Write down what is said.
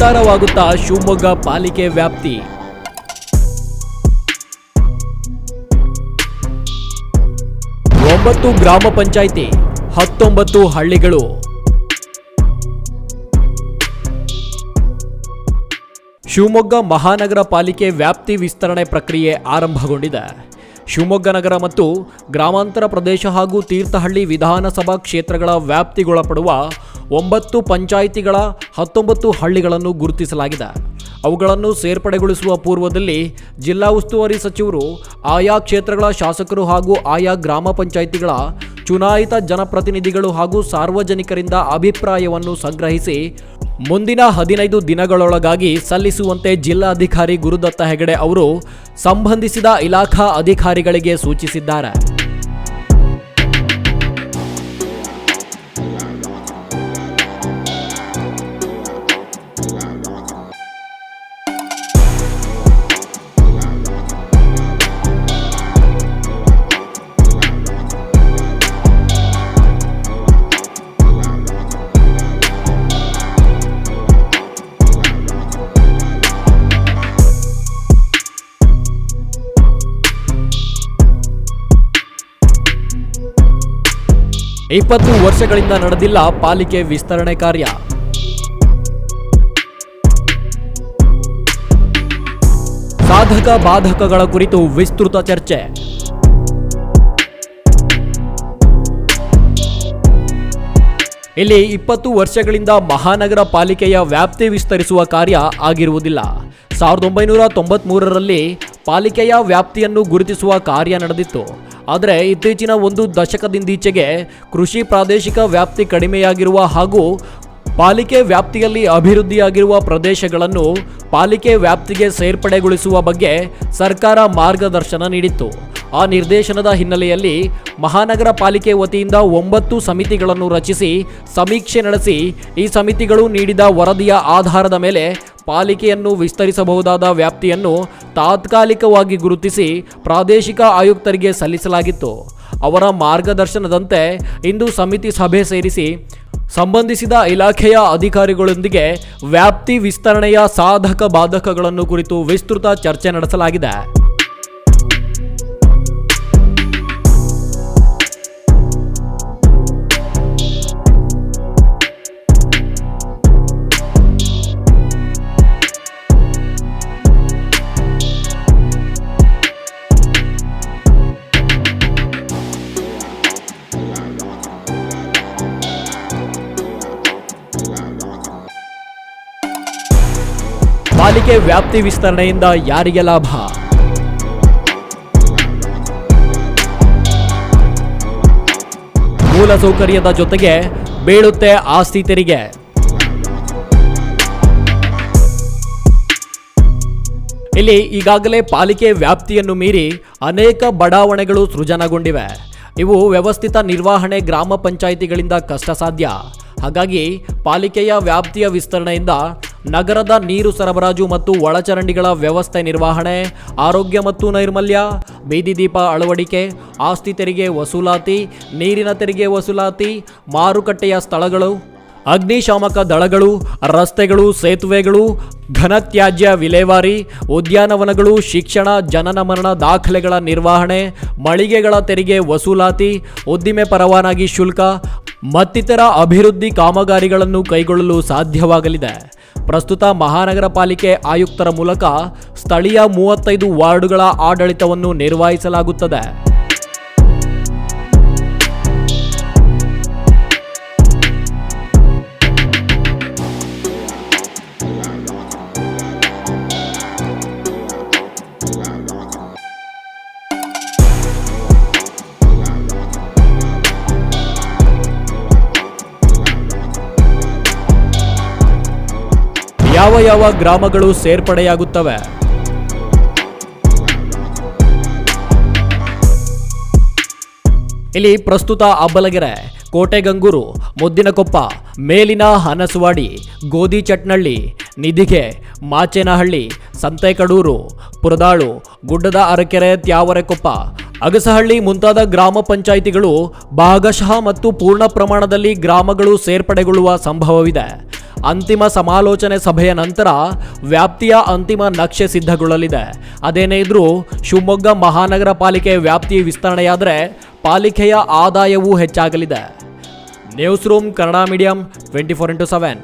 ವಿಸ್ತಾರವಾಗುತ್ತಾ ಶಿವಮೊಗ್ಗ ಪಾಲಿಕೆ ವ್ಯಾಪ್ತಿ. ಒಂಬತ್ತು ಗ್ರಾಮ ಪಂಚಾಯಿತಿ, 19 ಹಳ್ಳಿಗಳು. ಶಿವಮೊಗ್ಗ ಮಹಾನಗರ ಪಾಲಿಕೆ ವ್ಯಾಪ್ತಿ ವಿಸ್ತರಣೆ ಪ್ರಕ್ರಿಯೆ ಆರಂಭಗೊಂಡಿದೆ. ಶಿವಮೊಗ್ಗ ನಗರ ಮತ್ತು ಗ್ರಾಮಾಂತರ ಪ್ರದೇಶ ಹಾಗೂ ತೀರ್ಥಹಳ್ಳಿ ವಿಧಾನಸಭಾ ಕ್ಷೇತ್ರಗಳ ವ್ಯಾಪ್ತಿಗೊಳಪಡುವ 9 ಪಂಚಾಯಿತಿಗಳ 19 ಹಳ್ಳಿಗಳನ್ನು ಗುರುತಿಸಲಾಗಿದೆ. ಅವುಗಳನ್ನು ಸೇರ್ಪಡೆಗೊಳಿಸುವ ಪೂರ್ವದಲ್ಲಿ ಜಿಲ್ಲಾ ಉಸ್ತುವಾರಿ ಸಚಿವರು ಆಯಾ ಕ್ಷೇತ್ರಗಳ ಶಾಸಕರು ಹಾಗೂ ಆಯಾ ಗ್ರಾಮ ಪಂಚಾಯಿತಿಗಳ ಚುನಾಯಿತ ಜನಪ್ರತಿನಿಧಿಗಳು ಹಾಗೂ ಸಾರ್ವಜನಿಕರಿಂದ ಅಭಿಪ್ರಾಯವನ್ನು ಸಂಗ್ರಹಿಸಿ ಮುಂದಿನ 15 ದಿನಗಳೊಳಗಾಗಿ ಸಲ್ಲಿಸುವಂತೆ ಜಿಲ್ಲಾಧಿಕಾರಿ ಗುರುದತ್ತ ಹೆಗಡೆ ಅವರು ಸಂಬಂಧಿಸಿದ ಇಲಾಖಾ ಅಧಿಕಾರಿಗಳಿಗೆ ಸೂಚಿಸಿದ್ದಾರೆ. ಇಪ್ಪತ್ತು ವರ್ಷಗಳಿಂದ ನಡೆದಿಲ್ಲ ಪಾಲಿಕೆ ವಿಸ್ತರಣೆ ಕಾರ್ಯ. ಸಾಧಕ ಬಾಧಕಗಳ ಕುರಿತು ವಿಸ್ತೃತ ಚರ್ಚೆ. ಇಲ್ಲಿ 20 ವರ್ಷಗಳಿಂದ ಮಹಾನಗರ ಪಾಲಿಕೆಯ ವ್ಯಾಪ್ತಿ ವಿಸ್ತರಿಸುವ ಕಾರ್ಯ ಆಗಿರುವುದಿಲ್ಲ. 1993ರಲ್ಲಿ ಪಾಲಿಕೆಯ ವ್ಯಾಪ್ತಿಯನ್ನು ಗುರುತಿಸುವ ಕಾರ್ಯ ನಡೆದಿತ್ತು. ಆದರೆ ಇತ್ತೀಚಿನ 1 ದಶಕದಿಂದೀಚೆಗೆ ಕೃಷಿ ಪ್ರಾದೇಶಿಕ ವ್ಯಾಪ್ತಿ ಕಡಿಮೆಯಾಗಿರುವ ಹಾಗೂ ಪಾಲಿಕೆ ವ್ಯಾಪ್ತಿಯಲ್ಲಿ ಅಭಿವೃದ್ಧಿಯಾಗಿರುವ ಪ್ರದೇಶಗಳನ್ನು ಪಾಲಿಕೆ ವ್ಯಾಪ್ತಿಗೆ ಸೇರ್ಪಡೆಗೊಳಿಸುವ ಬಗ್ಗೆ ಸರ್ಕಾರ ಮಾರ್ಗದರ್ಶನ ನೀಡಿತ್ತು. ಆ ನಿರ್ದೇಶನದ ಹಿನ್ನೆಲೆಯಲ್ಲಿ ಮಹಾನಗರ ಪಾಲಿಕೆ ವತಿಯಿಂದ 9 ಸಮಿತಿಗಳನ್ನು ರಚಿಸಿ ಸಮೀಕ್ಷೆ ನಡೆಸಿ ಈ ಸಮಿತಿಗಳು ನೀಡಿದ ವರದಿಯ ಆಧಾರದ ಮೇಲೆ ಪಾಲಿಕೆಯನ್ನು ವಿಸ್ತರಿಸಬಹುದಾದ ವ್ಯಾಪ್ತಿಯನ್ನು ತಾತ್ಕಾಲಿಕವಾಗಿ ಗುರುತಿಸಿ ಪ್ರಾದೇಶಿಕ ಆಯುಕ್ತರಿಗೆ ಸಲ್ಲಿಸಲಾಗಿತ್ತು. ಅವರ ಮಾರ್ಗದರ್ಶನದಂತೆ ಇಂದು ಸಮಿತಿ ಸಭೆ ಸೇರಿಸಿ ಸಂಬಂಧಿಸಿದ ಇಲಾಖೆಯ ಅಧಿಕಾರಿಗಳೊಂದಿಗೆ ವ್ಯಾಪ್ತಿ ವಿಸ್ತರಣೆಯ ಸಾಧಕ ಬಾಧಕಗಳನ್ನು ಕುರಿತು ವಿಸ್ತೃತ ಚರ್ಚೆ ನಡೆಸಲಾಗಿದೆ. ಪಾಲಿಕೆ ವ್ಯಾಪ್ತಿ ವಿಸ್ತರಣೆಯಿಂದ ಯಾರಿಗೆ ಲಾಭ? ಮೂಲಸೌಕರ್ಯದ ಜೊತೆಗೆ ಬೀಳುತ್ತೆ ಆಸ್ತಿ ತೆರಿಗೆ. ಇಲ್ಲಿ ಈಗಾಗಲೇ ಪಾಲಿಕೆ ವ್ಯಾಪ್ತಿಯನ್ನು ಮೀರಿ ಅನೇಕ ಬಡಾವಣೆಗಳು ಸೃಜನಗೊಂಡಿವೆ. ಇವು ವ್ಯವಸ್ಥಿತ ನಿರ್ವಹಣೆ ಗ್ರಾಮ ಪಂಚಾಯಿತಿಗಳಿಂದ ಕಷ್ಟ ಸಾಧ್ಯ. ಹಾಗಾಗಿ ಪಾಲಿಕೆಯ ವ್ಯಾಪ್ತಿಯ ವಿಸ್ತರಣೆಯಿಂದ ನಗರದ ನೀರು ಸರಬರಾಜು ಮತ್ತು ಒಳಚರಂಡಿಗಳ ವ್ಯವಸ್ಥೆ ನಿರ್ವಹಣೆ, ಆರೋಗ್ಯ ಮತ್ತು ನೈರ್ಮಲ್ಯ, ಬೀದಿ ದೀಪ ಅಳವಡಿಕೆ, ಆಸ್ತಿ ತೆರಿಗೆ ವಸೂಲಾತಿ, ನೀರಿನ ತೆರಿಗೆ ವಸೂಲಾತಿ, ಮಾರುಕಟ್ಟೆಯ ಸ್ಥಳಗಳು, ಅಗ್ನಿಶಾಮಕ ದಳಗಳು, ರಸ್ತೆಗಳು, ಸೇತುವೆಗಳು, ಘನತ್ಯಾಜ್ಯ ವಿಲೇವಾರಿ, ಉದ್ಯಾನವನಗಳು, ಶಿಕ್ಷಣ, ಜನನ ಮರಣ ದಾಖಲೆಗಳ ನಿರ್ವಹಣೆ, ಮಳಿಗೆಗಳ ತೆರಿಗೆ ವಸೂಲಾತಿ, ಉದ್ದಿಮೆ ಪರವಾನಗಿ ಶುಲ್ಕ ಮತ್ತಿತರ ಅಭಿವೃದ್ಧಿ ಕಾಮಗಾರಿಗಳನ್ನು ಕೈಗೊಳ್ಳಲು ಸಾಧ್ಯವಾಗಲಿದೆ. ಪ್ರಸ್ತುತ ಮಹಾನಗರ ಪಾಲಿಕೆ ಆಯುಕ್ತರ ಮೂಲಕ ಸ್ಥಳೀಯ 35 ವಾರ್ಡುಗಳ ಆಡಳಿತವನ್ನು ನಿರ್ವಹಿಸಲಾಗುತ್ತದೆ. ಯಾವ ಯಾವ ಗ್ರಾಮಗಳು ಸೇರ್ಪಡೆಯಾಗುತ್ತವೆ? ಇಲ್ಲಿ ಪ್ರಸ್ತುತ ಅಬ್ಬಲಗೆರೆ, ಕೋಟೆಗಂಗೂರು, ಮುದ್ದಿನಕೊಪ್ಪ, ಮೇಲಿನ ಹನಸವಾಡಿ, ಗೋದಿಚಟ್ನಳ್ಳಿ, ನಿಧಿಗೆ, ಮಾಚೇನಹಳ್ಳಿ, ಸಂತೆಕಡೂರು, ಪುರದಾಳು, ಗುಡ್ಡದ ಅರಕೆರೆ, ತ್ಯಾವರೆಕೊಪ್ಪ, ಅಗಸಹಳ್ಳಿ ಮುಂತಾದ ಗ್ರಾಮ ಪಂಚಾಯಿತಿಗಳು ಭಾಗಶಃ ಮತ್ತು ಪೂರ್ಣ ಪ್ರಮಾಣದಲ್ಲಿ ಗ್ರಾಮಗಳು ಸೇರ್ಪಡೆಗೊಳ್ಳುವ ಸಂಭವವಿದೆ. ಅಂತಿಮ ಸಮಾಲೋಚನೆ ಸಭೆಯ ನಂತರ ವ್ಯಾಪ್ತಿಯ ಅಂತಿಮ ನಕ್ಷೆ ಸಿದ್ಧಗೊಳ್ಳಲಿದೆ. ಅದೇನೇ ಇದ್ರೂ ಶಿವಮೊಗ್ಗ ಮಹಾನಗರ ಪಾಲಿಕೆ ವ್ಯಾಪ್ತಿ ವಿಸ್ತರಣೆಯಾದರೆ ಪಾಲಿಕೆಯ ಆದಾಯವೂ ಹೆಚ್ಚಾಗಲಿದೆ. News room Kannada medium 24/7.